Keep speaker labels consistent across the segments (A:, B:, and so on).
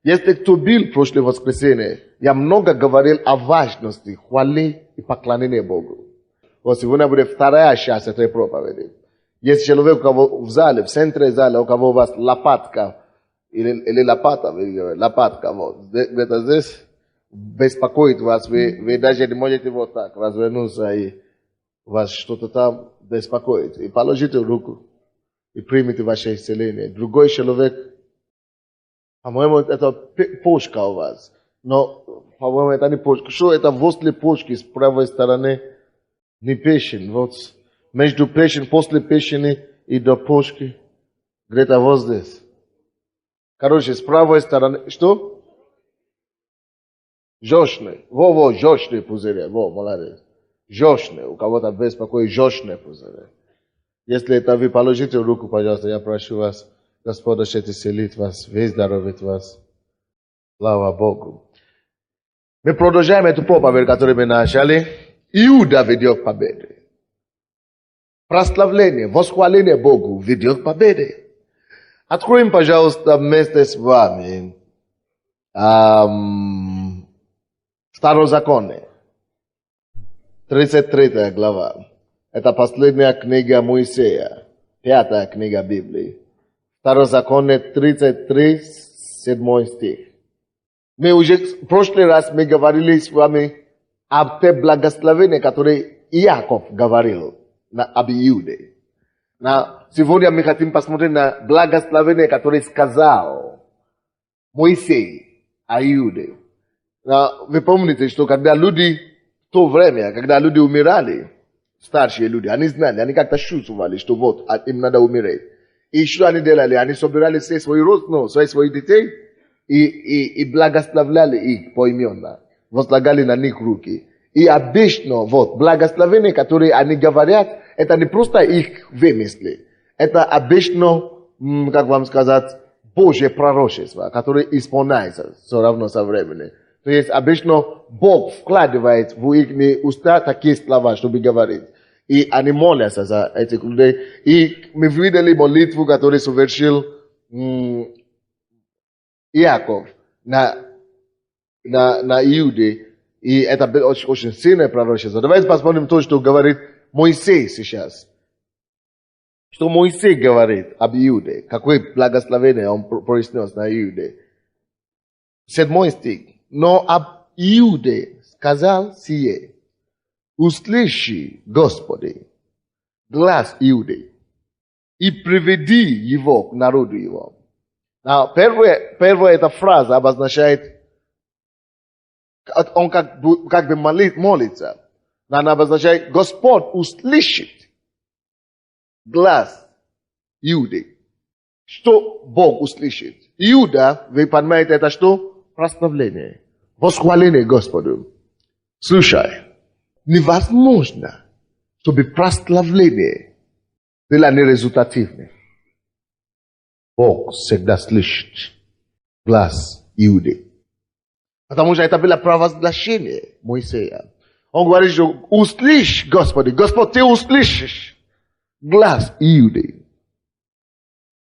A: Если кто был в прошлое воскресенье, я много говорил о важности хвалы и поклонения Богу. Вот сегодня будет вторая часть этой проповеди. Есть человек, у кого в зале, в центре зала, у кого у вас лопатка, или лопата, лопатка, вот, где-то здесь, беспокоит вас, вы даже не можете вот так развернуться, и вас что-то там беспокоит. И положите руку, и примите ваше исцеление. Другой человек, по-моему, это почка у вас, но, по-моему, это не почка. Что это возле почки, с правой стороны, не печень, вот, между печень, после печени и до почки, где-то вот здесь. Короче, с правой стороны, что? Жёшный. Во, жёшный пузырь. Во, молодец. Жёшный. У кого-то беспокоит жёшный пузырь. Если это вы положите руку, пожалуйста, я прошу вас, Господь хочет исцелить вас, выздоровить вас. Слава Богу. Мы продолжаем эту проповедь, которую мы начали. Иуда ведет к победе. Прославление, восхваление Богу ведет к победе. Откроем, пожалуйста, вместе с вами Второзаконие, 33 глава. Это последняя книга Моисея, 5 книга Библии. Второзаконие 33, 7 стих. Мы уже в прошлый раз мы говорили с вами об те благословении, которые Иаков говорил об Иуде. Сегодня мы хотим посмотреть на благословение, которое сказал Моисей о Иуде. Вы помните, что когда люди в то время, когда люди умирали, старшие люди, они знали, они как-то чувствовали, что вот им надо умереть. И что они делали? Они собирали все свои родственников, своих детей и благословляли их поименно. Возлагали на них руки. И обычно, вот, благословение, которое они говорят, это не просто их вымысли. Это обычно, как вам сказать, Божье пророчество, которое исполняется все равно со временем. То есть обычно Бог вкладывает в их уста такие слова, чтобы говорить. И они молятся за этих людей. И мы видели молитву, которую совершил Иаков на Иуде. И это было очень сильное пророчество. Давайте посмотрим то, что говорит Моисей сейчас. Что Моисей говорит об Иуде. Какое благословение он произнес на Иуде. 7 стих. Но об Иуде сказал сие. Услыши, Господи, глаз Иуды, и приведи его к народу его. Первая эта фраза обозначает, он как бы молится. Она обозначает, Господь услышит глаз Иуды. Что Бог услышит? Иуда, вы понимаете, это что? Прославление. Восхваление Господу. Слушай, невозможно, чтобы прославление было нерезультативным. Бог всегда слышит глаз Иуды. Потому что это было провозглашение Моисея. Он говорит, что услышь, Господи, Господь, ты услышишь глаз Иуды.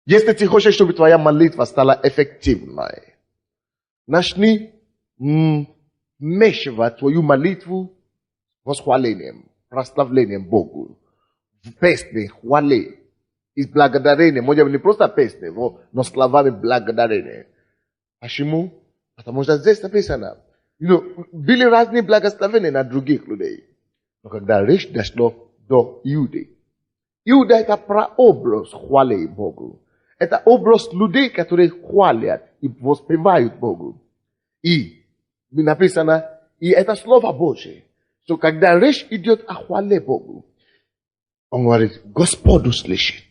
A: Если ты хочешь, чтобы твоя молитва стала эффективной, начни вмешивать твою молитву восхвалением, прославлением Богу, в песни, хвале и благодарение. Может быть, не просто песни, но словами благодарения. Почему? Потому что здесь написано, были разные благословения на других людей. Но когда речь дошло до Иуды, Иуда это прообраз хвалы Богу. Это образ людей, которые хвалят и воспевают Богу. И написано, и это Слово Божие, что когда речь идет о хвале Богу, он говорит, Господь услышит.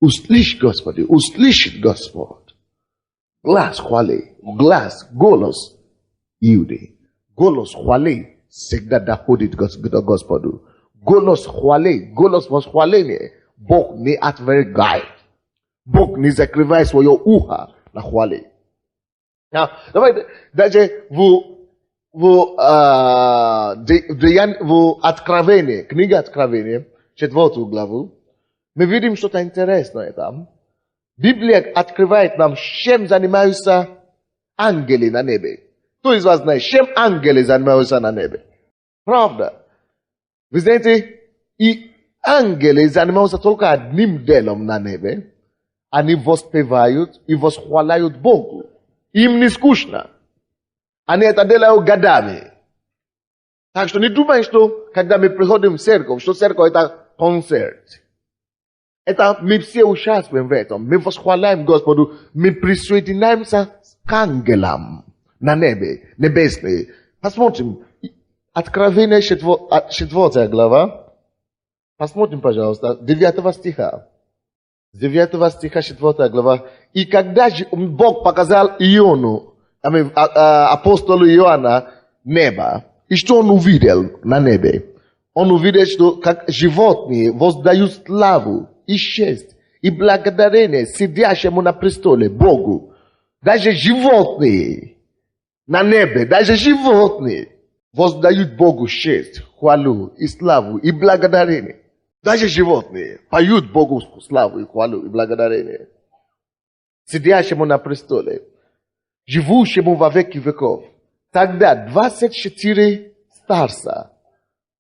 A: Услышь, Господи, услышит Господь. Глаз хвалы, голос Иуды. Голос хвалы всегда доходит до Господу. Голос хвалы, голос восхваления Бог не отвергает. Бог не закрывает свое ухо на хвале. Давайте, даже в Откровении, книга Откровения, 4 главу, мы видим что-то интересное там. Библия открывает нам, чем занимаются ангели на небе. Кто из вас знает, чем ангели занимаются на небе? Правда. Вы знаете, и ангели занимаются только одним делом на небе. Они воспевают и восхваляют Богу. Им не скучно. Они это делают годами. Так что не думай, что когда мы приходим в церковь, что церковь это концерт. Это мы все участвуем в этом. Мы восхваляем Господу. Мы присоединяемся к ангелам на небе, небесные. Посмотрим. Откровение 4 глава. Посмотрим, пожалуйста, 9 стиха. С 9 стиха 4 глава. И когда Бог показал Иону, апостолу Иоанна, небо, и что он увидел на небе? Он увидел, что как животные воздают славу и честь и благодарение сидящему на престоле Богу. Даже животные на небе, даже животные воздают Богу честь, хвалу и славу и благодарение. Даже животные поют Богу славу и хвалу и благодарение. Сидящему на престоле, живущему во веки веков. Тогда 24 старца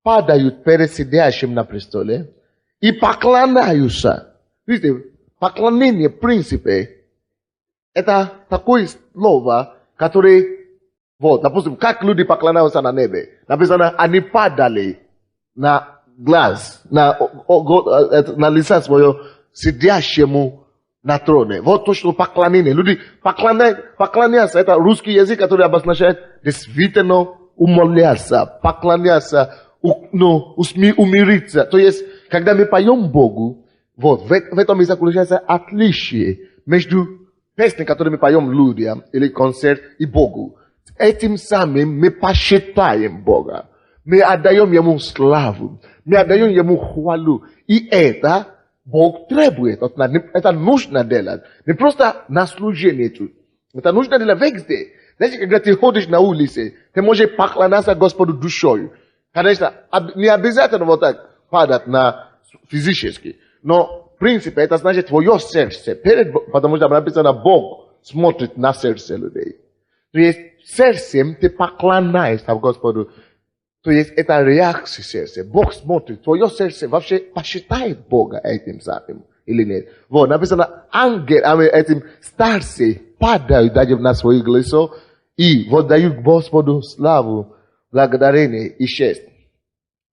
A: падают перед сидящим на престоле и поклоняются. Видите, поклонение в принципе это такое слово, которое, вот, допустим, как люди поклоняются на небе. Написано, они падали на глаз, на лицо свое сидящему на троне. Вот то, что поклонение. Люди поклоняются. Это русский язык, который обозначает действительно умоляться, поклоняться, умириться. То есть, когда мы поем Богу, вот, в этом и заключается отличие между песней, которые мы поем людям, или концерт, и Богу. Этим самым мы посчитаем Бога. Мы отдаем Ему славу. Мы отдаем Ему хвалу. И это Бог требует от нас. Это нужно делать. Не просто на служении тут. Это нужно делать везде. Знаете, когда ты ходишь на улице, ты можешь поклоняться Господу душой. Конечно, не обязательно вот так падать на физически. Но, в принципе, это значит твое сердце. Потому что написано, Бог смотрит на сердце людей. То есть, сердцем ты поклоняешься Господу. То есть, это реакция сердца. Бог смотрит, твое сердце вообще посчитает Бога этим самым или нет. Вот, написано, ангел, этим старцы падают даже на свои лица и воздают Господу славу, благодарение и честь.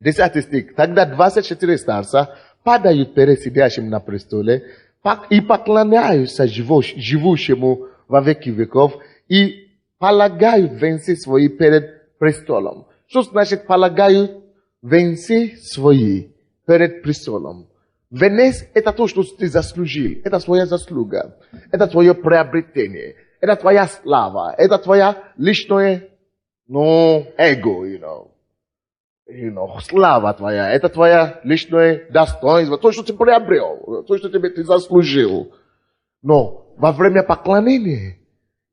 A: 10 стих. Тогда 24 старца падают перед сидящим на престоле и поклоняются живущему во веки веков и полагают венцы свои перед престолом. Что значит полагают венцы свои перед престолом? Венец – это то, что ты заслужил. Это твоя заслуга. Это твое приобретение. Это твоя слава. Это твоя личное, эго, слава твоя. Это твоя личное достоинство. То, что ты приобрел. То, что ты заслужил. Но во время поклонения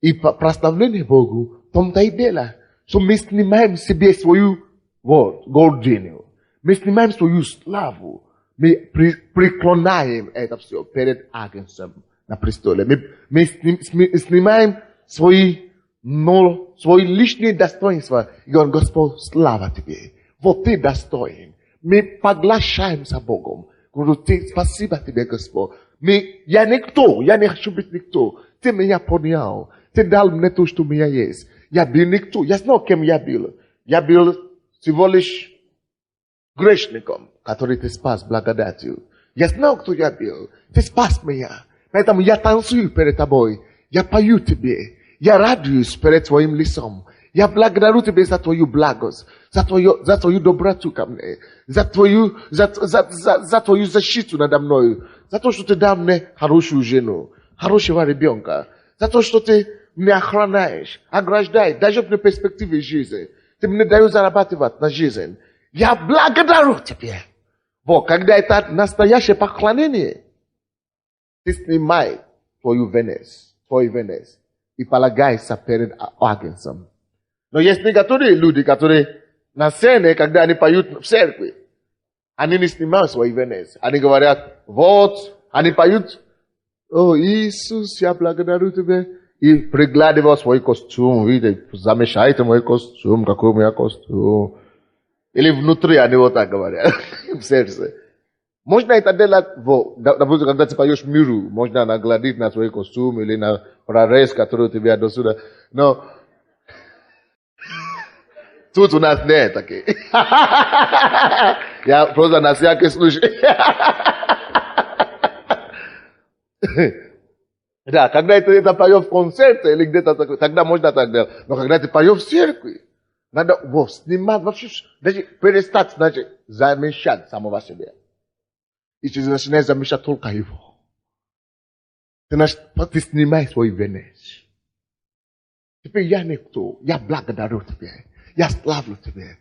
A: и прославления Богу, в том-то и дело, что мы снимаем себе свою гордыню. Мы снимаем свою славу. Мы преклоняем это все перед Агнцем на престоле. Мы снимаем свои личные достоинства и говорим, Господь, слава Тебе. Вот Ты достоин. Мы поглощаемся Богом. Говорю, спасибо Тебе, Господь. Я никто, я не хочу быть никто. Ты меня поднял. Ты дал мне то, что у меня есть. Я был никто. Я знал, кем я был. Я был всего лишь грешником, который ты спас благодатью. Я знал, кто я был. Ты спас меня. Поэтому я танцую перед тобой. Я пою тебе. Я радуюсь перед твоим лицом. Я благодарю тебе за твою благость, за твою доброту ко мне, за твою защиту надо мною, за то, что ты дал мне хорошую жену, хорошего ребенка, за то, что ты меня охраняешь, ограждаешь, даже в перспективе жизни. Ты мне даешь зарабатывать на жизнь. Я благодарю тебе. Вот, когда это настоящее поклонение, ты снимай твой венец и полагайся перед Агнцем. Но есть некоторые люди, которые на сцене, когда они поют в церкви, они не снимают свой венец. Они говорят, вот, они поют, о, Иисус, я благодарю тебя. и приглядывал свой костюм, видите, замешайте мой костюм, какой у меня костюм. Или внутри они вот так говорят, в сердце. Можно это делать, допустим, когда ты поешь миру, можно нагладить на свой костюм или на прорез, который у тебя до сюда. Но тут у нас нет такие. Я просто на всякий случай. Да, когда ты это поешь в концерте или где-то, тогда можно так делать. Но когда ты поешь в церкви, надо снимать вообще, даже перестать, значит, замещать самого себя. И ты начинаешь замещать только его. Ты снимаешь свой венец. Теперь я никто, я благодарю тебя, я славлю тебя.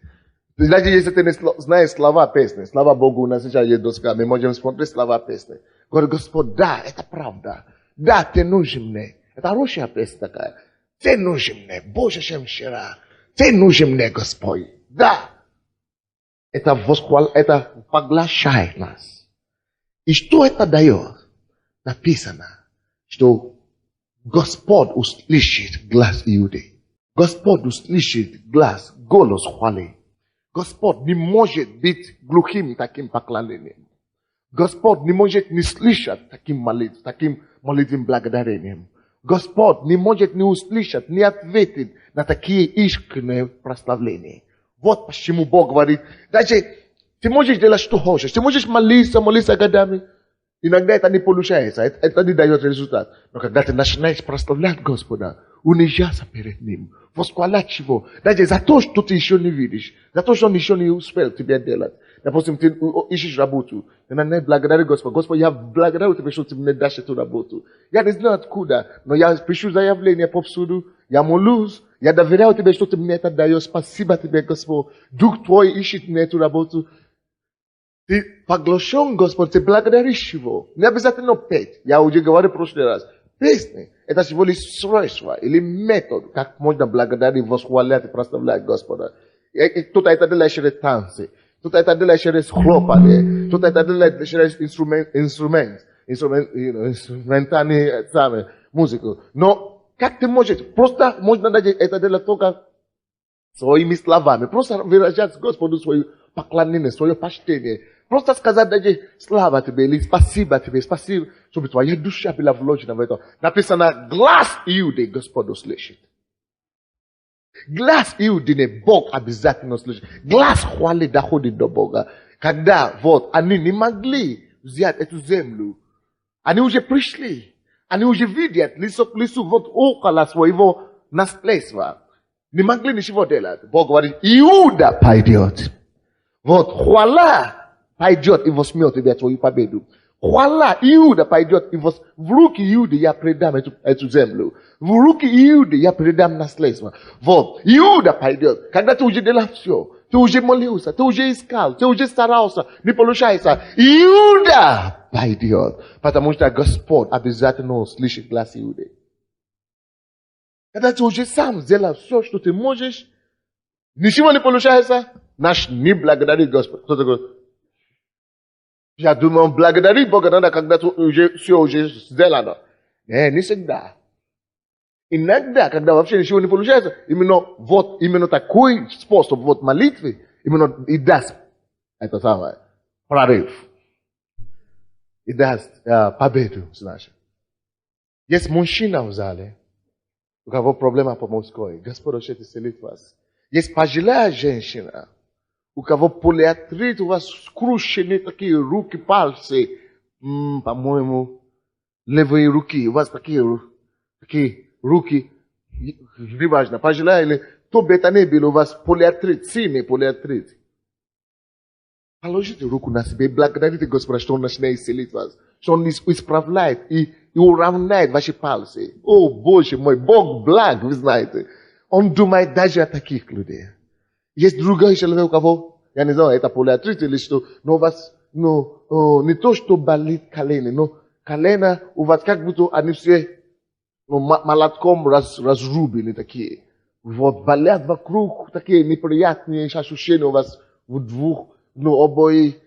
A: Даже если ты не знаешь слова песни, слава Богу, у нас сейчас есть доска, мы можем смотреть слова песни. Говорю, Господь, да, это правда. Да, ты нужен мне. Это хорошая песня такая. Ты нужен мне, больше, чем вчера. Ты нужен мне, Господь. Да. Это поглощает нас. И что это дает? Написано, что Господь услышит глаз Иуды. Господь услышит голос хвалы. Господь не может быть глухим таким поклонением. Господь не может не слышать таким молитвым благодарением. Господь не может не услышать, не ответить на такие искренние прославления. Вот почему Бог говорит, даже ты можешь делать что хочешь, ты можешь молиться годами. Иногда это не получается, это не дает результат. Но когда ты начинаешь прославлять Господа, унижаться перед Ним, восхвалять Его, даже за то, что ты еще не видишь, за то, что Он еще не успел тебе делать. Допустим, ты ищешь работу, ты начинаешь благодарить Господа. Господь, я благодарю Тебя, что Ты мне дашь эту работу. Я не знаю откуда, но я пишу заявление повсюду, я молюсь, я доверяю Тебе, что Ты мне это даешь. Спасибо Тебе, Господь. Дух Твой ищет мне эту работу. Ты поглощен, Господь, ты благодаришь Его. Не обязательно петь. Я уже говорил в прошлый раз. Песни – это всего лишь средство или метод, как можно благодарить, восхвалять и прославлять Господа. Кто-то это делает через танцы, кто-то это делает через хлопание, кто-то это делает через инструментальную музыку. Но как ты можешь? Просто можно даже это делать только своими словами. Просто выражать Господу свое поклонение, свое почтение. Просто сказать даже слава тебе или спасибо тебе, спасибо, чтобы твоя душа была вложена в это. Написано, глаз Иуды Господь услышит. Глаз Иуды не Бог обязательно услышит. Глаз хвали доходит до Бога. Когда вот они не могли взять эту землю, они уже пришли, они уже видят лицо вот около своего наследства. Не могли ничего делать. Бог говорит, Иуда пойдет. Вот хвала пойдет и возьмет тебя твою победу. Хвала Иуда пойдет и в руки Иуды я предам эту землю. В руки Иуды я предам наследство. Вот, Иуда пойдет. Когда ты уже делал все, ты уже молился, ты уже искал, ты уже старался, не получается. Иуда пойдет. Потому что Господь обязательно услышит глаз Иуды. Когда ты уже сам сделал все, что ты можешь, ничего не получается, наш не благодарит Господь. Кто-то говорит, я думаю, благодарить Бога надо, когда все уже сделано. Не всегда. Иногда, когда вообще ничего не получается, именно такой способ молитвы, именно и даст это самое, прорыв. И даст победу, значит. Есть мужчина в зале, у кого проблема по мужской. Господь хочет исцелить вас. Есть пожилая женщина, у кого полиартрит, у вас скручены такие руки, пальцы, по-моему, левые руки, у вас такие руки, неважно, пожилая или то бы это не было, у вас полиартрит, сильный полиартрит. Положите руку на себя и благодарите Господа, что Он начинает исцелить вас, что Он исправляет и уравняет ваши пальцы. О, Боже мой, Бог благ, вы знаете. Он думает даже о таких людей. Есть другой человек, у кого, я не знаю, это полиартрит или что, но у вас, не то, что болит колено, но колено у вас как будто они все молотком разрублены такие. Вот болят вокруг такие неприятные ощущения у вас в двух, обои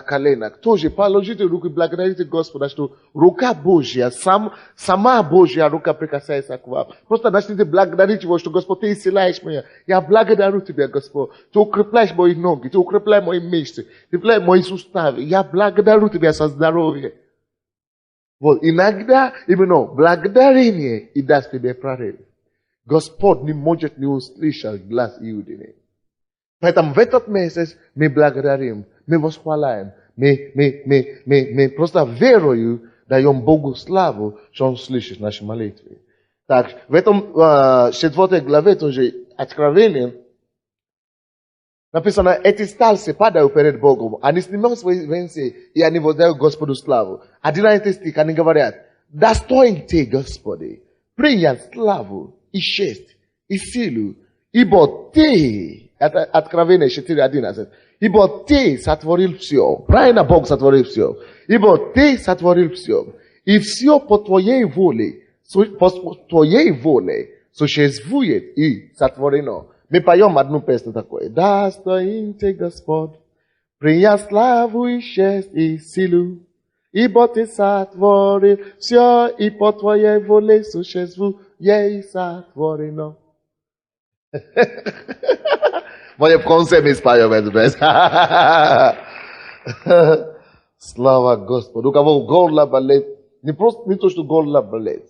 A: колена. Тоже положите руку, благодарите Господа, что рука Божья, сама Божья рука прикасается к вам. Просто начните благодарить Его, что Господь, Ты исцеляешь меня. Я благодарю Тебя, Господь. Ты укрепляешь мои ноги, Ты укрепляешь мои мышцы, Ты укрепляешь мои суставы. Я благодарю Тебя за здоровье. Вот, иногда именно благодарение и даст тебе прорыв. Господь не может не услышать глаз Иудины. Поэтому в этот месяц мы благодарим, мы восхваляем, мы просто верою даем Богу славу, что Он слышит наши молитвы. Так, в этом 4 главе тоже Откровения написано, эти старцы падают перед Богом, они снимают свои венцы, и они воздают Господу славу. 11 стих, они говорят, достоин Ты, Господи, принять славу и честь, и силу, ибо Ты, это Откровение 4:11, ибо Ты сотворил все. Правильно Бог сотворил все. Ибо Ты сотворил все. И все по Твоей воле существует и сотворено. Мы поем одну песню такую. Достоин Ты, Господь, принять славу и честь и силу, ибо Ты сотворил все, и по Твоей воле существует и сотворено. Może w końcu mi spają bez. Слава Господу. У кого горло болит, не просто не то, что горло болит.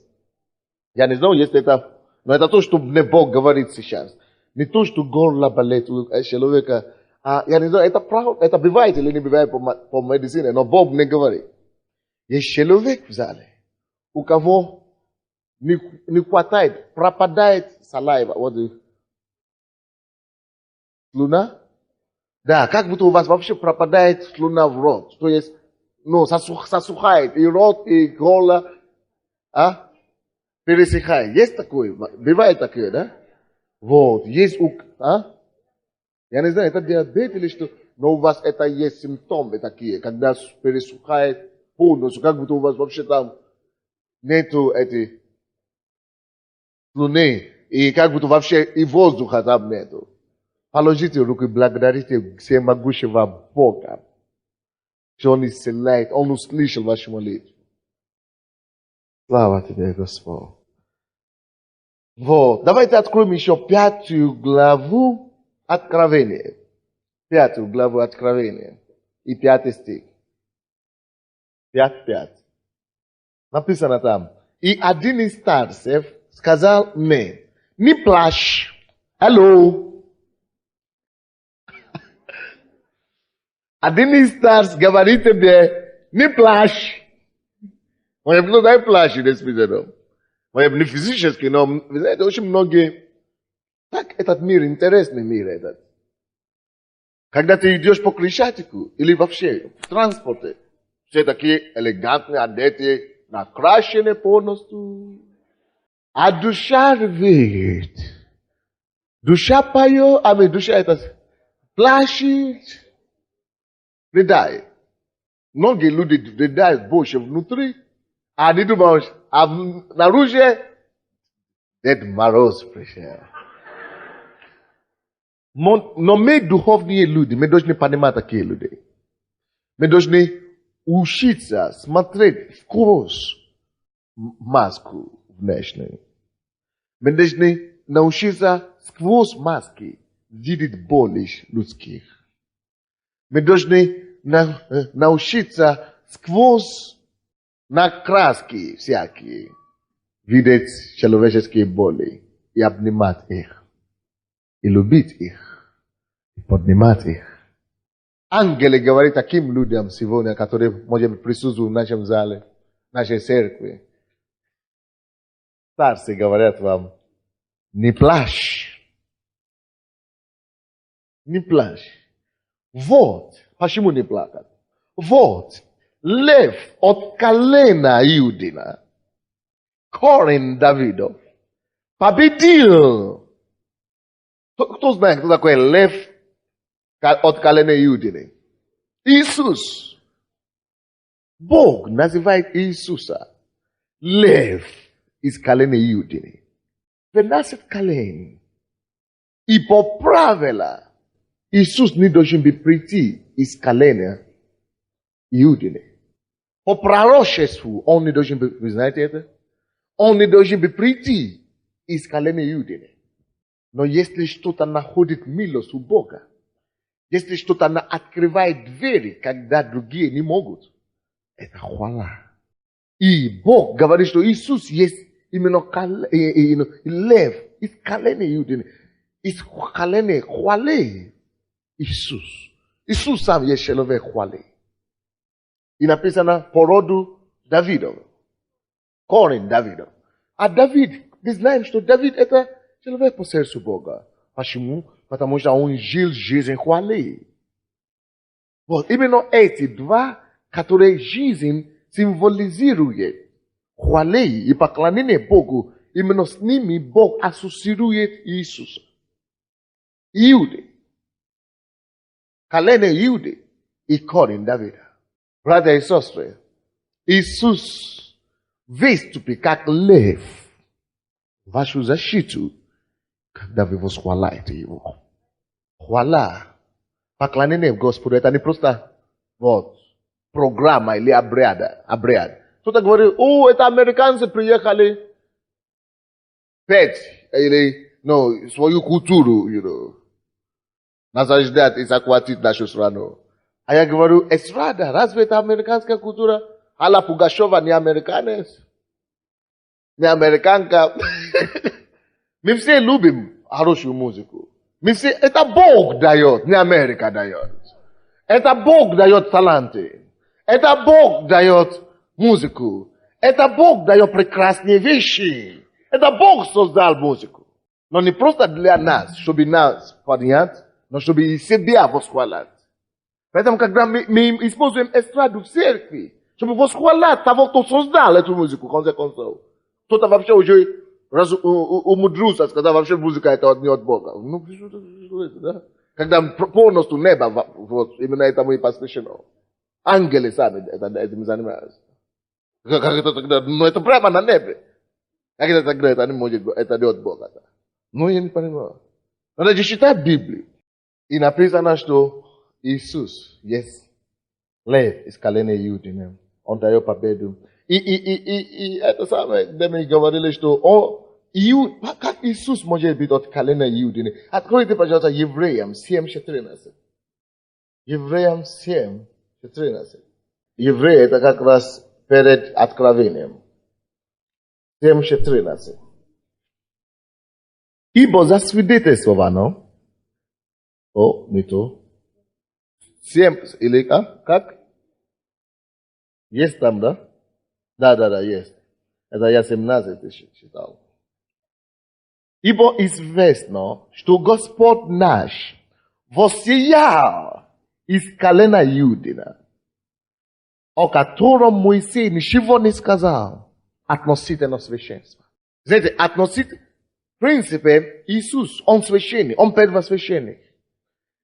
A: Я не знаю, если это, но это то, что мне Бог говорит сейчас. Не то, что горло болит у человека. Я не знаю, это правда, это бывает или не бывает по медицине, но Бог мне говорит. Есть человек в зале, у кого не хватает, пропадает салайва. Вот слюна? Да, как будто у вас вообще пропадает слюна в рот. То есть, засухает и рот, и горло, пересыхает. Есть такое? Бывает такое, да? Вот, есть Я не знаю, это диабет или что, но у вас это есть симптомы такие, когда пересухает полностью, как будто у вас вообще там нету этой слюны, и как будто вообще и воздуха там нету. Положите руку и благодарите всемогущего Бога, что Он исцеляет, Он услышал вашу молитву. Слава Тебе, Господь. Вот. Давайте откроем еще 5 главу Откровения. 5 главу Откровения. И 5 стих. 5:5. Написано там. И один из старцев сказал мне, не плачь. Алло. Один из старцев говорит тебе, не плачь. Может быть, кто-то и плачет, действительно. Может быть, не физически, но, вы знаете, очень многие... Так, этот мир, интересный мир этот. Когда ты идешь по Крещатику, или вообще в транспорте, все такие элегантные, одетые, накрашенные полностью. А душа рвет. Душа поет, душа это плачет. Рыдает. Многие люди рыдают больше внутри, а они думают, а снаружи Дед Мороз пришел. Но мы духовные люди, мы должны понимать такие люди. Мы должны учиться смотреть сквозь маску внешнюю. Мы должны научиться сквозь маски видеть боли людских. Мы должны научиться сквозь накраски всякие видеть человеческие боли и обнимать их, и любить их, и поднимать их. Ангелы говорят таким людям сегодня, которые, может быть, присутствуют в нашем зале, в нашей церкви. Старцы говорят вам, не плачь. Не плачь. Вот, почему не плакать? Вот, лев от колена Иудина, корень Давидов, победил. Кто знает, кто такой лев от колена Иудины? Иисус. Бог называет Иисуса лев из колена Иудины. 12 колен. И по правилу Иисус не должен быть прийти из колена Иудины. По пророчеству он не должен быть, вы знаете это? Он не должен быть прийти из колена Иудины. Но если что-то находит милость у Бога, если что-то открывает двери, когда другие не могут, это хвала. И Бог говорит, что Иисус есть именно лев из колена Иудины, из колена хвалы Иисус. Иисус сам есть человек хвалы. И написано по роду Давидов. Корень Давидов. А Давид, мы знаем, что Давид это человек по сердцу Бога. Почему? Потому что он жил жизнь хвалы. Вот именно эти два, которые жизнь символизирует хвалы и поклонение Богу, именно с ними Бог ассоциирует Иисуса. Иуды. Колено Иуды и корень Давида. Братья и сестры, Иисус выступит как лев в вашу защиту, когда вы восхваляете Его. Хвала, поклонение Господу, это не просто вот, программа или обряд. Кто-то говорит, это американцы приехали петь или свою культуру, насаждать и захватить нашу страну. А я говорю, эстрада, разве это американская культура? Алла Пугачева не американец, не американка. Мы все любим хорошую музыку. Мы все, это Бог дает, не Америка дает. Это Бог дает таланты. Это Бог дает музыку. Это Бог дает прекрасные вещи. Это Бог создал музыку. Но не просто для нас, чтобы нас понять, но чтобы и себя восхвалять. Поэтому, когда мы используем эстраду в церкви, чтобы восхвалять того, кто создал эту музыку, в конце концов. Кто-то вообще уже умудрился сказать, вообще музыка это не от Бога. Да? Когда полностью небо, вот, именно этому и посвящено. Ангелы сами этим занимаются. Как это тогда? Ну, это прямо на небе. Как это тогда? Это не может, это не от Бога. Ну, я не понимаю. Надо читать Библию. И написано, что Иисус есть лев из колена Иудины. Он дает победу. И это самое, где мы говорили, что как Иисус может быть от колена Иудины. Откройте, пожалуйста, Евреям 7:14. Евреям 7:14. Евреи это как раз перед откровением. 7:14. Ибо засвидетельствовано, не то. 7, или как? Есть там, да? Да, есть. Это я 17 читал. Ибо известно, что Господь наш воссиял из колена Иудина, о котором Моисей ничего не сказал относительно священства. Знаете, относительно, в принципе, Иисус, Он священник, Он первосвященник.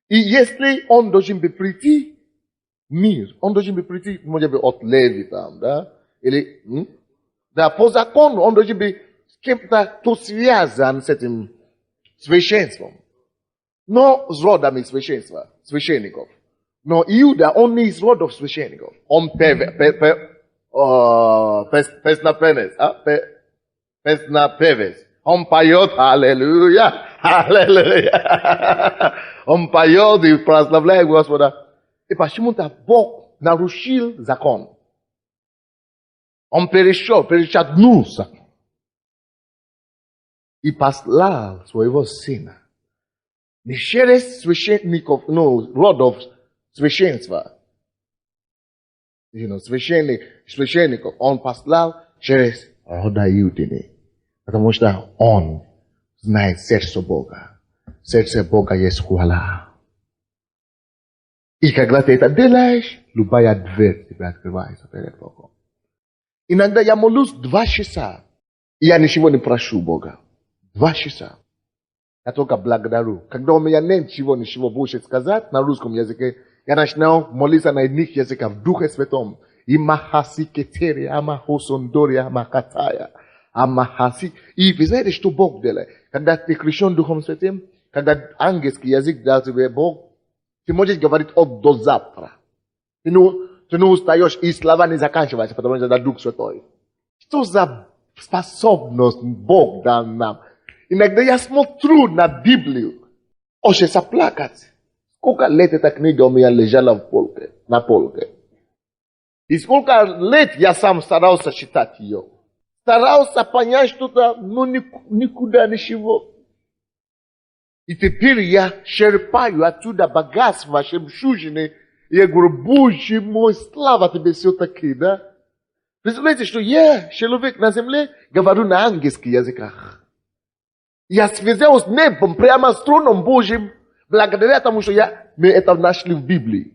A: И если Он должен бы прийти мир, Он должен бы прийти, может быть, от Леви там, да? Или, да, по закону Он должен быть с кем-то, кто связан с этим священством. Но с родами священников. Но Иуда, он не из родов священников. Он песнопевец. Он поет, аллилуйя, аллилуйя. Он поет и прославляет Господа. И почему-то Бог нарушил закон. Он перешагнулся. И послал своего сына. Не через священников, родов священства. Священников. Он послал через рода Иудины. Потому что он знает сердце Бога. Сердце Бога есть хвала. И когда ты это делаешь, любая дверь тебе открывается перед Богом. Иногда я молюсь 2 часа. И я ничего не прошу Бога. 2 часа. Я только благодарю. Когда у меня нет ничего больше сказать на русском языке, я начинаю молиться на иных языках в Духе Святом. И махаси кетери, амахосондори, амакатая. Амахаси. И вы знаете, что Бог делает? Когда ты крещен Духом Святым, когда ангельский язык дал тебе Бог, ты можешь говорить от до завтра. Ты Ты не устаешь, и слова не заканчиваются, потому что это Дух Святой. Что за способность Бог дал нам? Иногда я смотрю на Библию, хочется плакать. Сколько лет эта книга у меня лежала на полке. И сколько лет я сам старался читать ее. Старался понять что-то, но никуда ничего. И теперь я черпаю оттуда богатство, жемчужины. И я говорю, Боже мой, слава тебе все-таки, да? Представляете, что я, человек на земле, говорю на ангельских языках. Я связал с небом, прямо с троном Божьим, благодаря тому, что мы это нашли в Библии.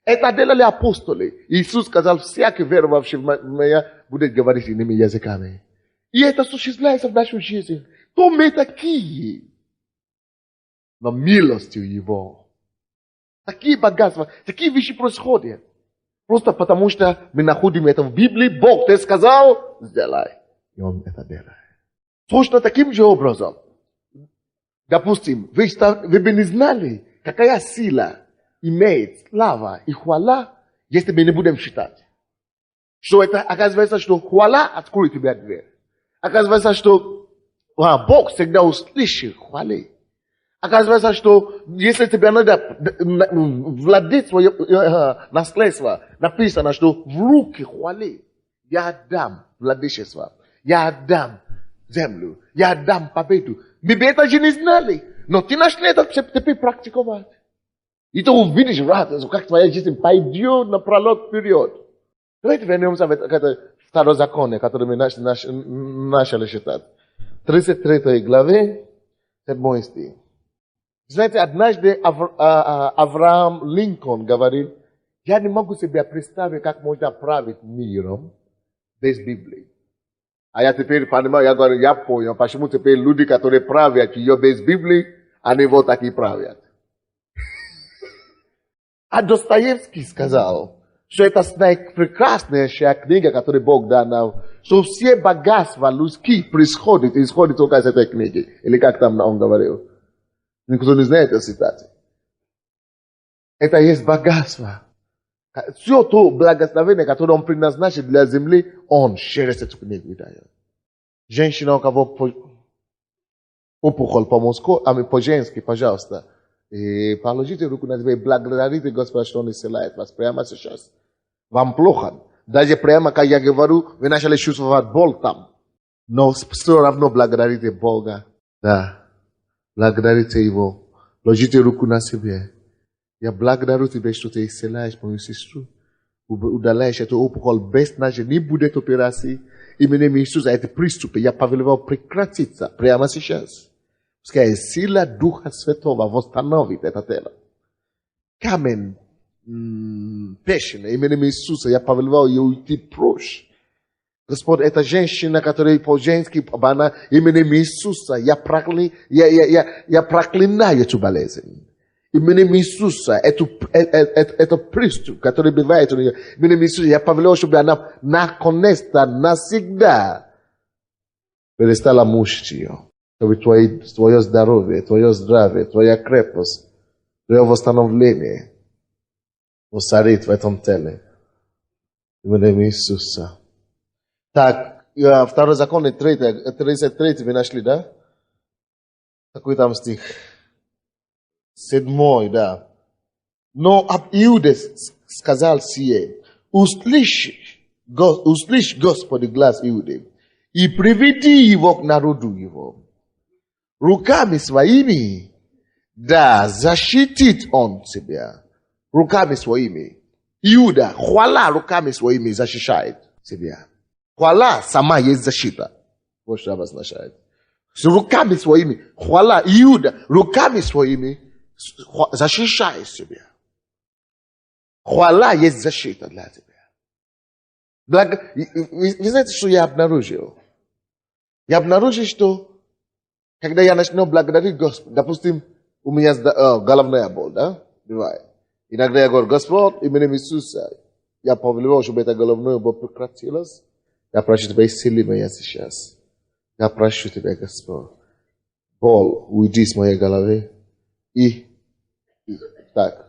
A: Это делали апостоли. Иисус сказал, всякий веровавший в меня будет говорить иными языками. И это осуществляется в нашей жизни. То мы такие. Но милостью Его. Такие богатства, такие вещи происходят. Просто потому, что мы находим это в Библии. Бог тебе сказал, сделай. И Он это делает. Точно таким же образом. Допустим, вы бы не знали, какая сила имеет слава и хвала, если мы не будем считать. Что это оказывается, что хвала откроет тебе дверь. Оказывается, что Бог всегда услышит хвалы. Оказывается, что если тебе надо владеть свое наследство, написано, что в руки хвалы я дам владычество, я дам землю, я дам победу. Мы бы это же не знали, но ты начали это теперь практиковать. И ты увидишь радость, как твоя жизнь пойдет напролет вперед. Давайте вернемся в это второзаконие, которое мы начали читать. 33 главе, 7 стих. Знаете, однажды Авраам Линкольн говорил, я не могу себе представить, как можно править миром без Библии. А я теперь понимаю, я говорю, я понял, почему теперь люди, которые правят ее без Библии, они вот так и правят. А Достоевский сказал, что это прекраснейшая книга, которую Бог дал нам, что все богатства людские исходят только из этой книги. Или как там он говорил. Никто не знает эту цитату. Это есть богатство. Все то благословение, которое Он предназначил для земли, Он через эту книгу дает. Женщина, у кого опухоль по-женски, пожалуйста, и положите руку на себя и благодарите Господа, что Он исцеляет вас прямо сейчас. Вам плохо. Даже прямо, как я говорю, вы начали чувствовать боль там. Но все равно благодарите Бога. Да. Благодарите Его. Ложите руку на себя. Я благодарю Тебя, что Ты исцеляешь мою сестру. Удаляешь эту опухоль без нажи. Не будет операции. Именем Иисуса эти приступы я повелевал прекратиться прямо сейчас. Пускай сила Духа Святого восстановит это тело. Камень печени именем Иисуса я повелевал ее уйти прочь. Господь, эта женщина, которая по-женски, именем Иисуса, я проклинаю эту болезнь. Именем Иисуса, это приступ, который бывает у нее, именем Иисуса, я повелел, чтобы она наконец-то, навсегда перестала мучить ее. Чтобы твое здоровье, твоя крепость, твое восстановление воцарит в этом теле. Именем Иисуса. Так, второй закон, 33 вы нашли, да? Какой там стих? 7, да. Но об Иуде сказал сие, услышь, Господи, глаз Иуды, и приведи его к народу его. Руками своими, да, защитит он себя. Руками своими. Иуда, хвала руками своими защищает себя. Хвала сама есть защита. Вот что обозначает. С руками своими, хвала, Иуда, руками своими защищай себя. Хвала есть защита для тебя. Вы знаете, что я обнаружил? Я обнаружил, что когда я начну благодарить Господа, допустим, у меня головная боль, да, бывает. Иногда я говорю, Господь, именем Иисуса, я повелевал, чтобы эта головная боль прекратилась. Я прошу Тебя, исцели меня сейчас. Я прошу Тебя, Господь. Боль, уйди с моей головы. И так.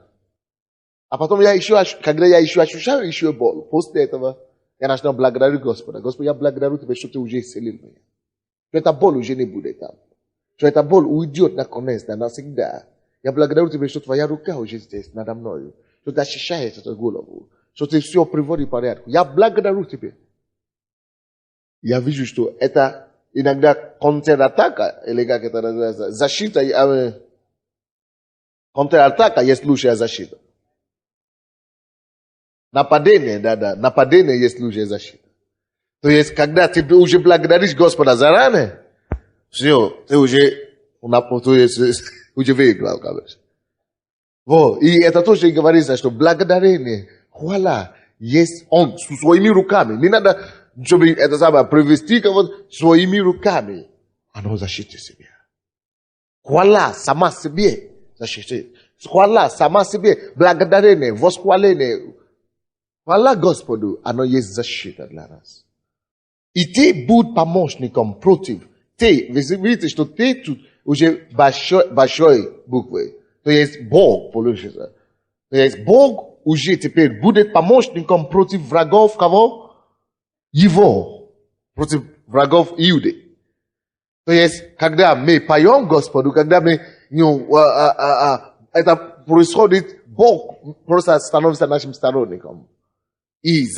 A: А потом когда я еще ощущаю еще боль, после этого я начинаю благодарить Господа. Господи, я благодарю Тебя, что Ты уже исцелил меня. Что эта боль уже не будет там. Что эта боль уйдет наконец-то, навсегда. Я благодарю Тебя, что Твоя рука уже здесь, надо мною. Что Ты ощущаешь эту голову. Что Ты все приводишь в порядок. Я благодарю Тебя. Я вижу, что это иногда контратака, или как это называется, защита, контратака есть лучшая защита. Нападение, да, нападение есть лучшая защита. То есть, когда ты уже благодаришь Господа заранее, все, ты уже выиграл, конечно. Вот, и это тоже говорится, что благодарение, хвала, есть Он своими руками. Не надо, чтобы это самое, привести кого-то своими руками. Оно защитит себя. Хвала сама себе защитит. Хвала сама себе, благодарение, восхваление. Хвала Господу, оно есть защита для нас. И ты будь помощником против. Ты, вы видите, что ты тут уже большой буквой. То есть Бог получится. То есть Бог уже теперь будет помощником против врагов кого? Его. Против врагов Иуды. То есть, когда мы поем Господу, когда мы, это происходит, Бог просто становится нашим сторонником. И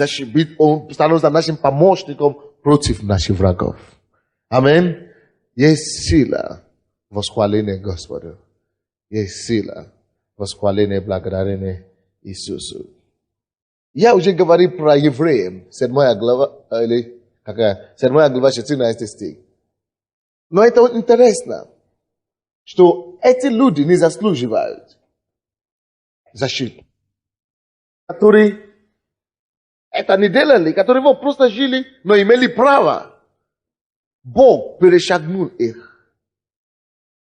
A: Он становится нашим помощником против наших врагов. Аминь. Есть сила восхваления Господу. Есть сила восхваления благодарения Иисусу. Я уже говорил про евреям, 7 глава, или какая? 7 глава, 14 стих. Но это интересно, что эти люди не заслуживают защиты, которые это не делали, которые вот просто жили, но имели право. Бог перешагнул их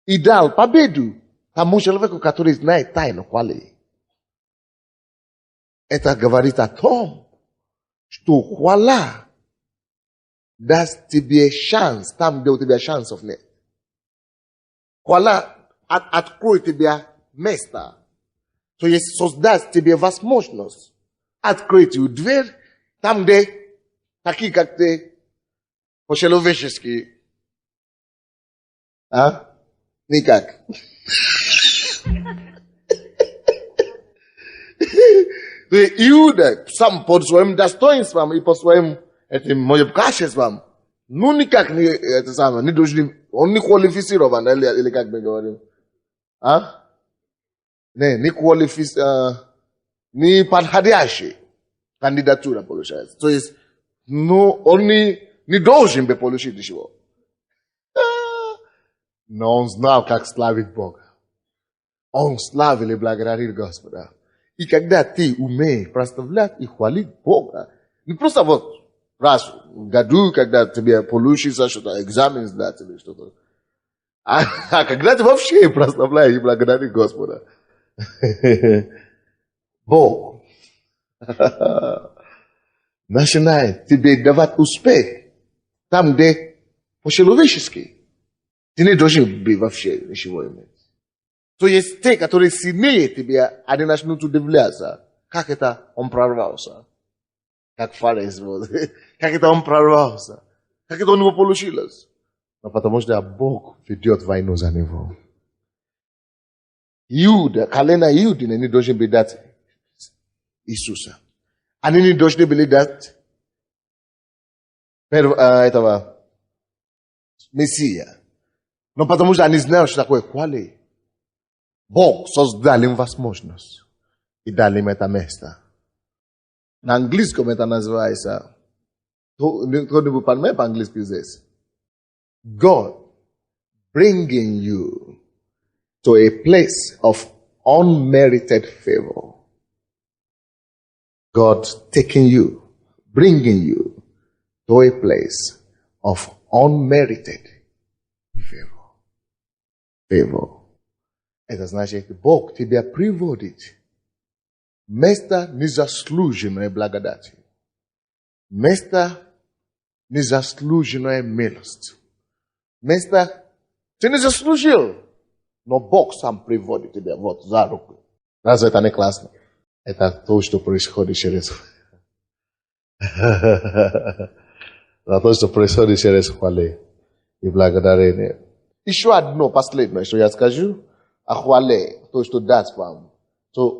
A: и дал победу тому человеку, который знает тайну хвалы. Это говорит о том, что хвала даст тебе шанс там, где у тебя шансов нет. Хвала откроет тебе место, то есть создаст тебе возможность открыть дверь там, где такие, как ты, по-человечески, никак. Иуда сам под своим достоинством и по своим этим качествам, ну никак не, это самое, не должен, он не квалифицирован, или как мы говорим. Не квалифицирован, не подходящий кандидатура получается. То есть, ну, он не должен бы получить ничего. Но он знал, как славить Бога. Он славил и благодарил Господа. И когда ты умеешь прославлять и хвалить Бога, не просто вот раз в году, когда тебе получится что-то, экзамен сдать или что-то, а когда ты вообще прославляешь и благодаришь Господа. Бог начинает тебе давать успех там, где по-человечески ты не должен быть вообще ничего иметь. То есть те, которые сильнее тебя, они начнут удивляться, как это он прорвался. Как фарис, как это он прорвался. Как это у него получилось. Но потому что Бог ведет войну за него. Иуда, колено Иуды не должны быть дать Иисуса. Они не должны были дать этого Мессия. Но потому что они знают, что такое хвали. Бог создал им возможность и дал им это место. На английском это называется, кто-нибудь понимает по-английски здесь? God bringing you to a place of unmerited favor. God taking you, bringing you to a place of unmerited favor. Favor. Это значит, Бог тебя приводит место незаслуженной благодати. Место незаслуженной милости. Место ты не заслужил, но Бог сам приводит тебя вот за руку. Разве это не классно? Это то, что происходит через... Это то, что происходит через хвалы и благодарение. Еще одно последнее, что я скажу, о хвале, то, что даст вам.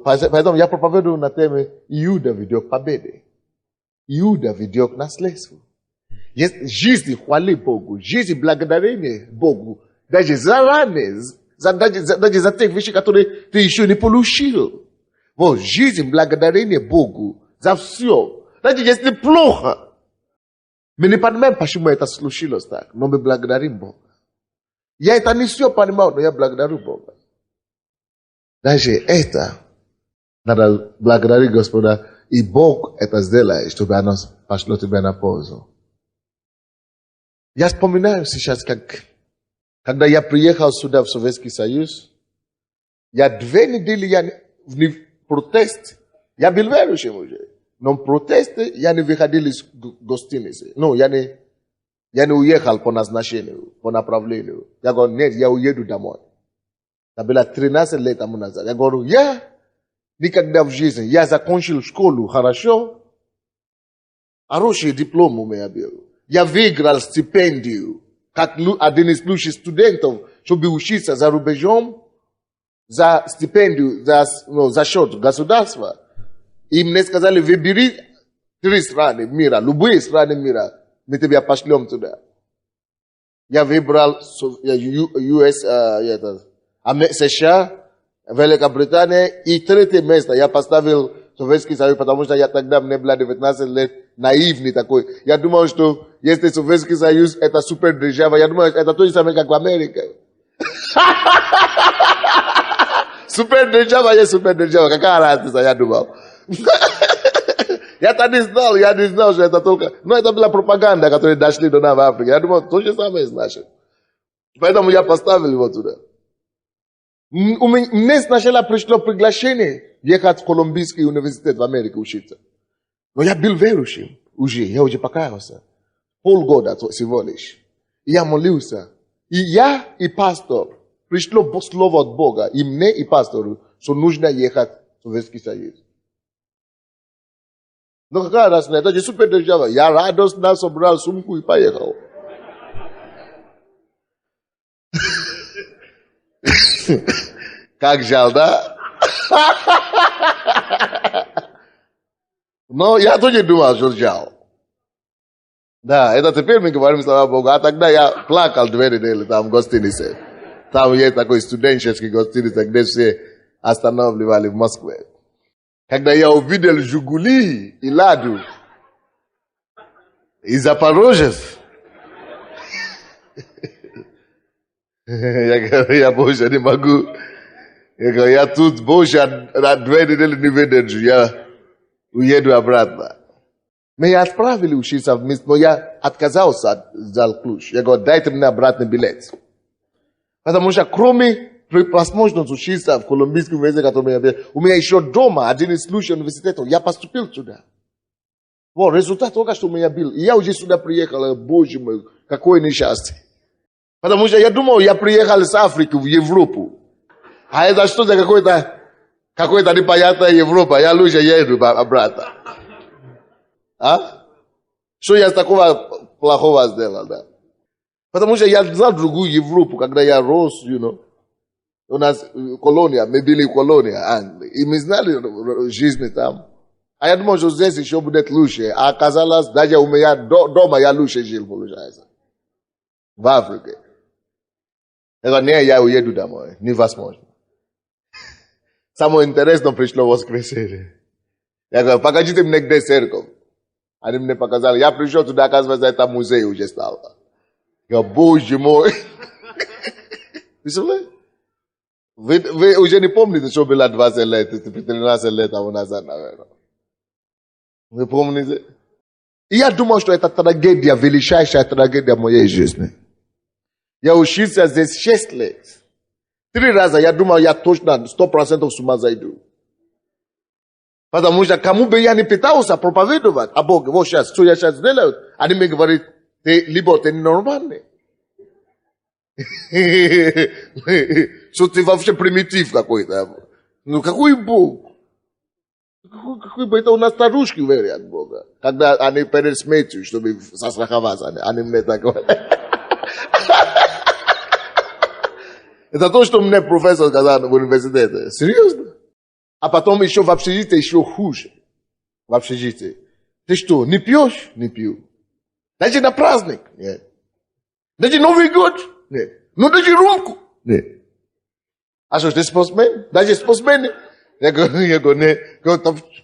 A: Поэтому я проповедую на теме Иуда ведет к победе. Иуда ведет к наследству. Есть жизнь хвали Богу, жизнь благодарения Богу. Даже заранее, даже за тех вещей, которые ты еще не получил. Вот жизнь благодарения Богу за все. Даже если плохо. Мы не понимаем, почему это случилось так, но мы благодарим Бога. Я это не все понимаю, но я благодарю Бога. Даже это надо благодарить Господа, и Бог это сделает, чтобы оно пошло тебе на пользу. Я вспоминаю сейчас, когда я приехал сюда, в Советский Союз, я 2 недели в протест, я был верующим уже, но в протесте я не выходил из гостиницы. Ну, я не уехал по назначению, по направлению. Я говорю, нет, я уеду домой. Это было 13 лет тому назад. Я говорю, я никогда в жизни, я закончил школу хорошо, хороший диплом у меня был. Я выиграл стипендию, как один из лучших студентов, чтобы учиться за рубежом, за стипендию, за счет государства. И мне сказали, выбери 3 страны мира, любые страны мира, мы тебя пошлем туда. Я выбрал США, Великобритания, и 3-е место я поставил Советский Союз, потому что я тогда, мне было 19 лет, наивный такой. Я думал, что если Советский Союз это супердержава, я думал, это то же самое, как в Америке. Супердержава есть супердержава, какая разница, я думал. Я-то не знал, что это только... Но это была пропаганда, которая дошли до нас в Африке. Я думал, то же самое значит. Поэтому я поставил его туда. Мне сначала пришло приглашение ехать в Колумбийский университет в Америке учиться. Но я был верующим уже, я уже покаялся. Полгода всего лишь. И я молился. И я, и пастор, пришло слово от Бога, и мне, и пастору, что нужно ехать в Советский Союз. Но какая разница, это же супердержава. Я радостно собрал сумку и поехал. Как жаль, да? Но я тоже думал, что жаль. Да, это теперь мы говорим, слава Богу. А тогда я плакал 2 недели там в гостинице. Там есть такой студенческий гостиница, где все останавливали в Москве. Когда я увидел Жигули и Ладу, и Запорожец, я говорю, я больше не могу. Я говорю, я тут больше 2 недели не выдержу, я уеду обратно. Меня отправили учиться вместе, но я отказался, взял ключ. Я говорю, дайте мне обратный билет. Потому что кроме возможности учиться в Колумбийском университете, который у меня еще дома один из лучших университетов, я поступил туда. Вот, результат только что у меня был. И я уже сюда приехал, боже мой, какое несчастье. Потому что я думал, я приехал из Африки в Европу. А это что за какой-то непонятная Европа, я лучше еду обратно. А? Что я такого плохого сделал, да? Потому что я знал другую Европу, когда я рос, у нас колония, мы были колония Англии, и мы знали жизнь там. А я думал, что здесь еще будет лучше. А оказалось, даже у меня дома я лучше жил, получается. В Африке. Я говорю, не, я уеду домой, невозможно. Самое интересное пришло воскресенье. Я говорю, покажите мне, где церковь. Они мне показали. Я пришел туда, оказывается, это музей уже стал. Я говорю, боже мой. Представляете? Вы уже не помните, что было 20 лет, 13 лет тому назад, наверное. Вы помните? И я думал, что это трагедия, величайшая трагедия моей жизни. Я учился здесь 6 лет. 3 раза я думал, я точно 100% с ума зайду. Потому что кому бы я не пытался проповедовать о Боге, вот сейчас, что я сейчас делаю, они мне говорят, либо ты ненормальный. Что ты вообще примитив какой-то. Ну какой Бог? Какой бы это у нас старушки верят Бога. Когда они перед смертью, чтобы застраховаться, они мне так говорят. Это то, что мне профессор сказал в университете. Серьезно? А потом еще в общежитии еще хуже. В общежитии. Ты что, не пьешь? Не пью. Даже на праздник? Нет. Даже Новый год? Нет. Ну даже рюмку? Нет. А что, ты спортсмен? Даже спортсмен? Я говорю, нет.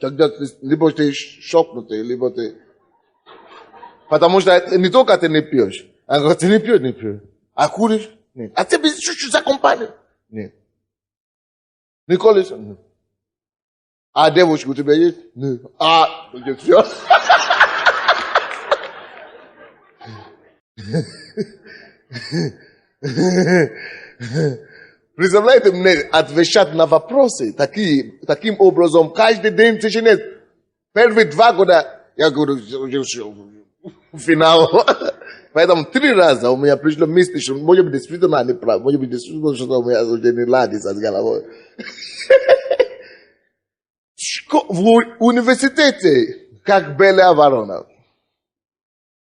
A: Тогда либо ты шокнутый, либо ты... Потому что не только ты не пьешь. А говорит, ты не пьешь, не пьешь. А куришь? Нет. А тебе чуть-чуть за компанию? Нет. Не колешься? Нет. А девушка у тебя есть? Нет. А, все. Представляете, мне отвечать на вопросы таким образом каждый день в течение первых 2 года. Я говорю, финал. Поэтому 3 раза у меня пришло мысли, что может быть действительно не прав, может быть действительно, что у меня уже не ладится с головой. В университете, как Белая Ворона.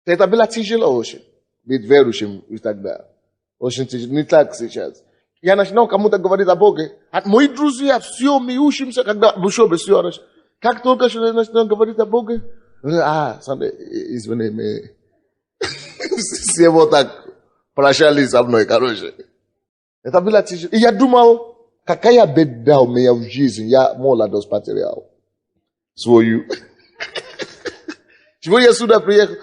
A: Это было тяжело очень, быть верующим и так далее. Очень тяжело, не так сейчас. Я начинал кому-то говорить о Боге. Мои друзья, все, мы учимся, когда в учебе все. Как только что я начинал говорить о Боге, извини, мы все вот так прощались со мной, короче. Это было тяжело. И я думал, какая беда у меня в жизни, я молодость потерял. Свою. Чего я сюда приехал?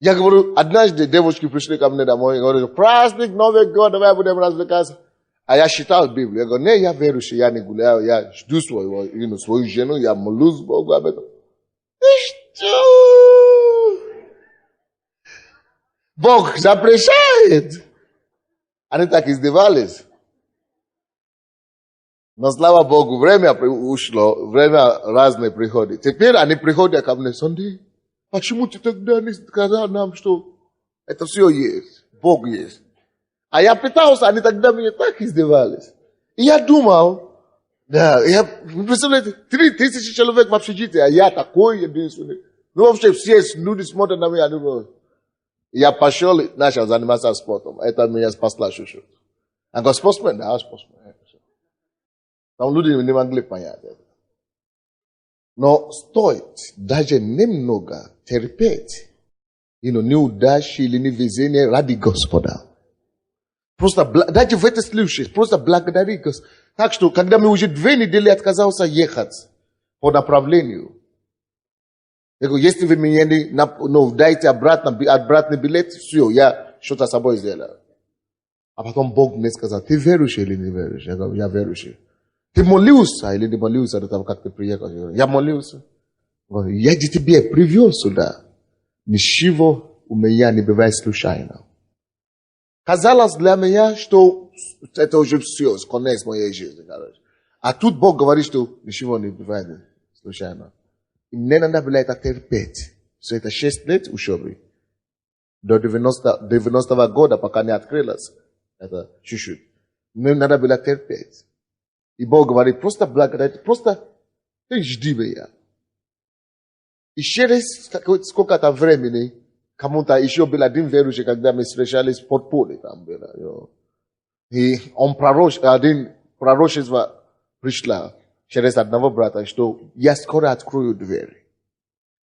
A: Я говорю, однажды девушки пришли ко мне домой и говорят, праздник, Новый год, давай будем развлекаться. А я читал Библию. Я говорю, не, я верующий, я не гуляю, я жду свою жену, я молюсь Богу об этом. И что? Бог запрещает. Они так издевались. Но слава Богу, время ушло, время разное приходит. Теперь они приходят ко мне, Сонди, почему ты тогда не сказал нам, что это все есть, Бог есть? А я пытался, они тогда меня так издевались. И я думал, да, представляете, 3000 человек в общежитии, а я такой единственный. Ну вообще все люди смотрят на меня, думаю. Я пошел и начал заниматься спортом. Это меня спасло чуть-чуть. А говорю, спортсмен? Да, спортсмен. Там люди не могли понять это. Но стоит даже немного терпеть, неудачи или невезение ради Господа. Просто, даже в этой случае, просто благодари Господа. Так что, когда мы уже 2 недели отказался ехать по направлению, я говорю, если вы мне дайте обратный билет, все, я что-то с собой сделаю. А потом Бог мне сказал, ты верующий или не верующий? Я говорю, я верующий. Ты молился или не молился до того, как ты приехал? Я молился. Я тебе привез сюда. Ничего у меня не бывает случайно. Казалось для меня, что это уже все, конец моей жизни. А тут Бог говорит, что ничего не бывает случайно. И мне надо было это терпеть. Все это 6 лет учебы. До 90-го года, пока не открылось. Это чуть-чуть. Мне надо было терпеть. И Бог говорит, просто благодарить, просто ты жди меня. И через сколько-то времени, кому-то еще был один верующий, когда мы встречались в подполье там было. И он один пророчество пришло через одного брата, что я скоро открою двери.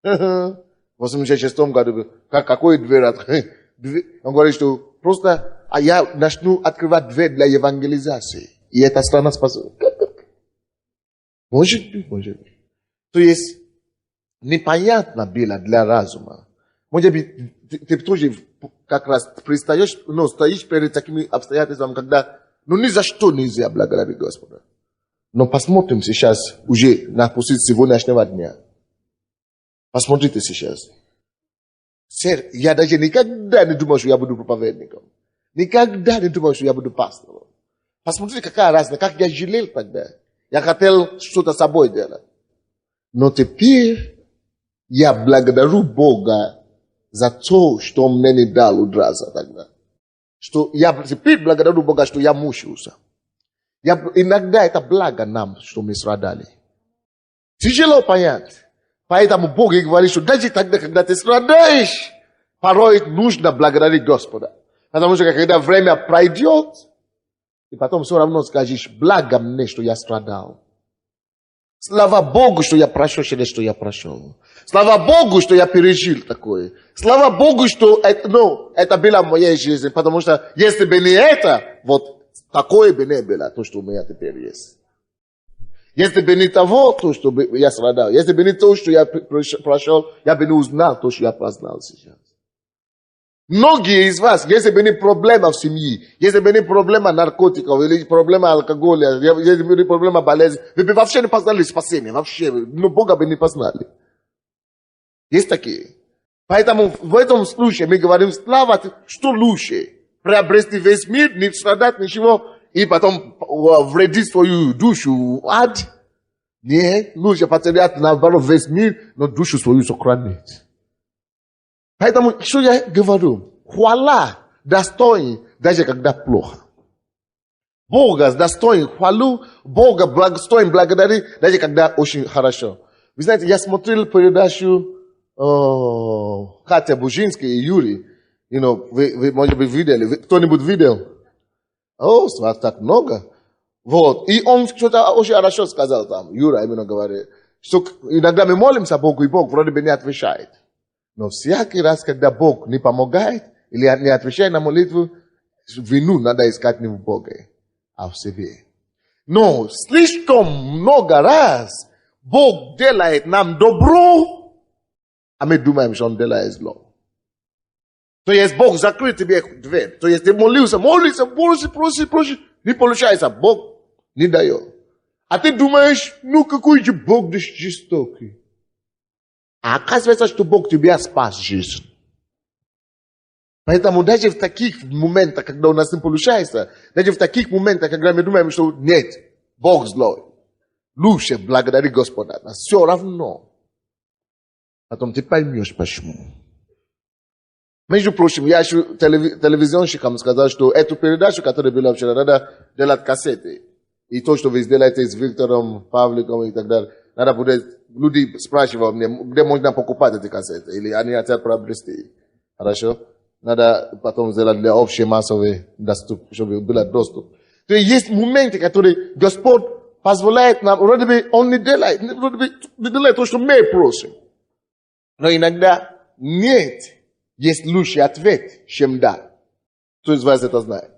A: В 86-м году, какой дверь открыть? Он говорит, что просто я начну открывать дверь для евангелизации. И эта страна спасет. Может быть. То есть, непонятно было для разума. Может быть, ты тоже как раз стоишь перед такими обстоятельствами, когда, ни за что нельзя благодарить Господа. Но посмотрим сейчас уже на позицию сегодняшнего дня. Посмотрите сейчас. Я даже никогда не думал, что я буду проповедником. Никогда не думал, что я буду пастором. Посмотрите, какая разница, как я жалел тогда. Я хотел что-то с собой делать. Но теперь я благодарю Бога за то, что Он мне не дал удраться тогда. Что я теперь благодарю Бога, что я мучился. Иногда это благо нам, что мы страдали. Тяжело понять. Поэтому Бог и говорит, что даже тогда, когда ты страдаешь, порой нужно благодарить Господа. Потому что когда время пройдет, и потом все равно скажешь, благо мне, что я страдал. Слава Богу, что я прошел через что я прошел. Слава Богу, что я пережил такое. Слава Богу, что это было в моей жизни. Потому что если бы не это, вот такое бы не было, то, что у меня теперь есть. Если бы не того, то, что я страдал. Если бы не то, что я прошел, я бы не узнал то, что я познал сейчас. Многие из вас, если бы не проблема в семье, если бы не проблема наркотиков, или проблема алкоголя, если бы не проблема болезни, вы бы вообще не познали спасение, вообще, но Бога бы не познали. Есть такие. Поэтому в этом случае мы говорим, слава, что лучше? Приобрести весь мир, не страдать, ничего, и потом вредить свою душу в ад? Нет, лучше потерять, наоборот, весь мир, но душу свою сохранить. Поэтому, что я говорю? Хвала достоин, даже когда плохо. Бога достоин хвалу, Бога достоин благодарить, даже когда очень хорошо. Вы знаете, я смотрел передачу Катя Бужинская и Юрий. Вы, может быть, видели. Кто-нибудь видел? Вас так много. Вот. И он что-то очень хорошо сказал там. Юра именно говорит, что иногда мы молимся Богу, и Бог вроде бы не отвечает. Но всякий раз, когда Бог не помогает или не отвечает на молитву, вину надо искать не в Боге, а в себе. Но слишком много раз Бог делает нам добро, а мы думаем, что Он делает зло. То есть Бог закрыл тебе дверь. То есть ты молился, проси, не получается, Бог не дает. А ты думаешь, какой же Бог жестокий. А оказывается, что Бог тебя спас жизнь. Поэтому даже в таких моментах, когда у нас не получается, даже в таких моментах, когда мы думаем, что нет, Бог злой, лучше благодари Господа. Но все равно. Потом ты поймешь, почему. Между прочим, я еще телевизионщикам сказал, что эту передачу, которая была вчера, надо делать кассеты. И то, что вы сделаете с Виктором, Павликом и так далее, надо будет, люди спрашивают мне, где можно покупать эти кассеты, или они хотят приобрести. Хорошо? Надо потом сделать для общей массовой доступ, чтобы был доступ. То есть моменты, которые Господь позволяет нам, вроде бы Он не делает то, что мы просим. Но иногда нет, есть лучший ответ, чем да. Кто из вас это знает?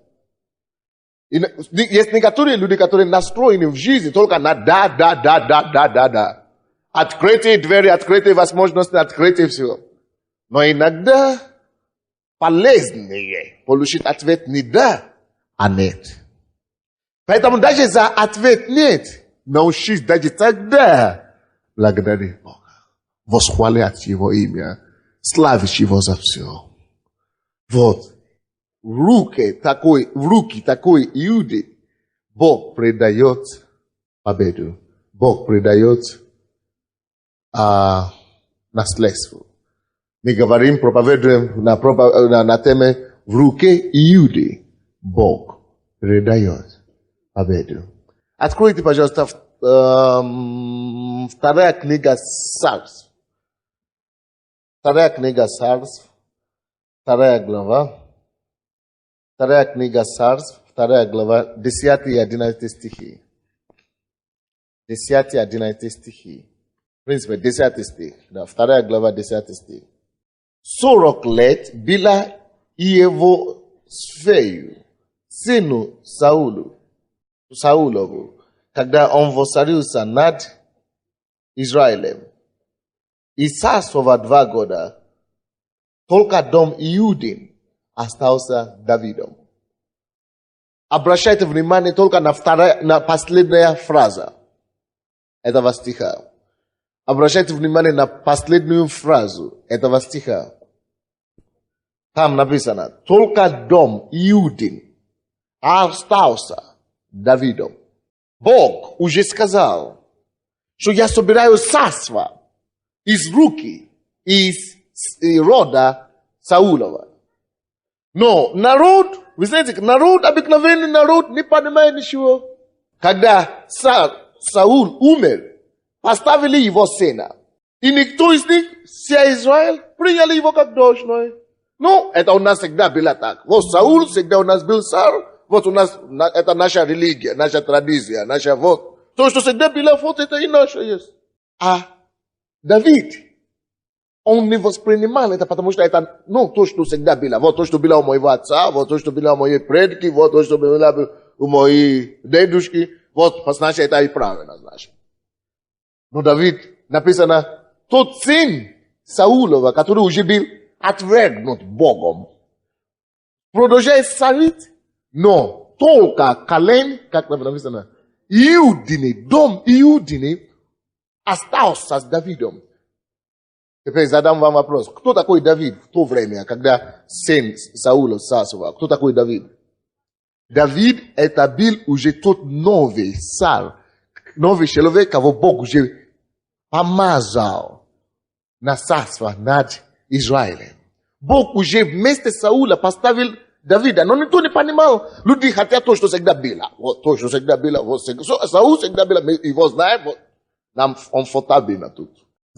A: Есть некоторые люди, которые настроены в жизни только на да. Открытые двери, открытые возможности, открытые все. Но иногда полезнее получить ответ не да, а нет. Поэтому даже за ответ нет, научись даже тогда благодарить Бога. Восхвалять Его имя, славить Его за все. Вот. В руки такой Иуды Бог придает победу. Бог придает наследство. Мы говорим, проповедуем на теме в руке Иуды Бог придает победу. Откройте, пожалуйста, вторая книга Царств. Вторая книга Царств, 2 глава. Вторая книга Царств, 2 глава, 10 и 11 стихи. 10 и 11 стихи. В принципе, 10 стих. Да, 2 глава, 10 стих. 40 лет было Иевосфею, сыну Саулову, когда он воцарился над Израилем. И царствовал 2 года. Только дом Иудин остался Давидом. Обращайте внимание только на последняя фраза этого стиха. Обращайте внимание на последнюю фразу этого стиха. Там написано, только дом Иудин остался Давидом. Бог уже сказал, что я собираю царство из руки, из рода Саулова. Но народ, вы знаете, народ, обыкновенный народ, не понимает ничего. Когда Саул умер, поставили его сына. И никто из них, вся Израиль, приняли его как должное. Ну, это у нас всегда было так. Вот Саул всегда у нас был царь. Вот у нас, это наша религия, наша традиция, наша вот. То, что всегда было, вот это и наше есть. А Давид, он не воспринимал это, потому что это, ну, то, что всегда было. Вот то, что было у моего отца, вот то, что было у моей предки, вот то, что было у моей дедушки. Вот, значит, это и правильно, значит. Но Давид, написано, тот сын Саулова, который уже был отвергнут Богом, продолжает царить, но только колен, как написано, Иудины, дом Иудины остался с Давидом. Теперь задам вам вопрос. Кто такой Давид в то время, когда сын Саула царствовал? Кто такой Давид? Давид это был уже тот новый царь, новый человек, кого Бог уже помазал на царство над Израилем. Бог уже вместо Саула поставил Давида, но никто не понимал. Люди хотят то, что всегда было. Вот то, что всегда было. Вот, Саул всегда было, мы его знаем, вот, нам комфортабельно тут.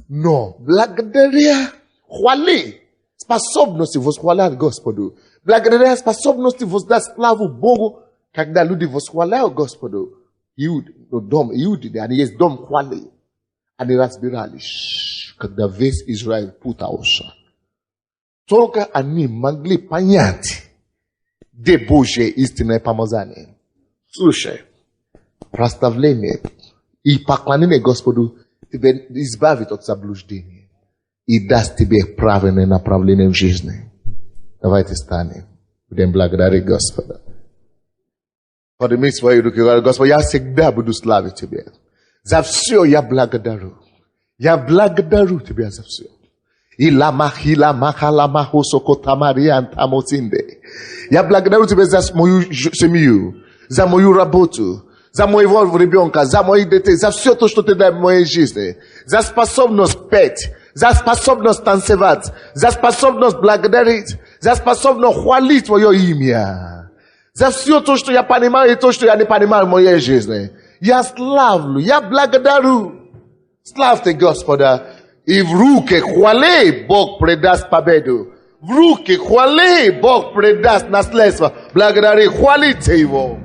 A: Но благодаря хвале, способности восхвалять Господу, благодаря способности воздать славу Богу, когда люди восхваляют Господу, дом Иуды, они есть дом хвалы, они разбирались, когда весь Израиль путался. Только они могли понять, где Божье истинное помазание. Слушай, прославление и поклонение Господу тебя избавит от заблуждения и даст тебе правильное направление в жизни. Давайте встанем. Будем благодарить Господа. Подними свои руки, Господи, я всегда буду славить Тебя. За все я благодарю. Я благодарю Тебя за все. Я благодарю Тебя за мою семью, за мою работу, за моего ребенка, за моих детей, за все то, что Ты дай в моей жизни. За способность петь, за способность танцевать, за способность благодарить, за способность хвалить Твое имя. За все то, что я понимаю, и то, что я не понимаю в моей жизни. Я славлю, я благодарю. Славьте Господа. И в руки хвали Бог предаст победу. В руки хвали Бог предаст наследство. Благодари, хвалите Его.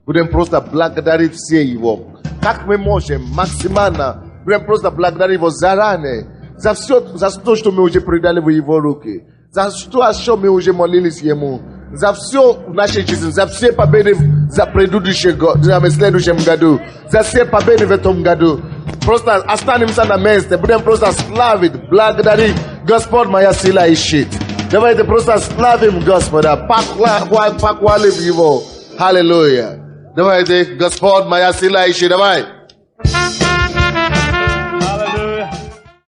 A: Будем просто благодарить все Его. Как мы можем максимально. Будем просто благодарить Его заранее. За все, за то, что мы уже предали в Его руки. За то, о чем мы уже молились Ему. За все в нашей жизни. За все победы за предыдущий год, в следующем году. За все победы в этом году. Просто останемся на месте. Будем просто славить, благодарить. Господь, моя сила и щит. Давайте просто славим Господа. Похвалим Его. Аллилуйя. Давайте, Господь, моя сила и щит. Давай.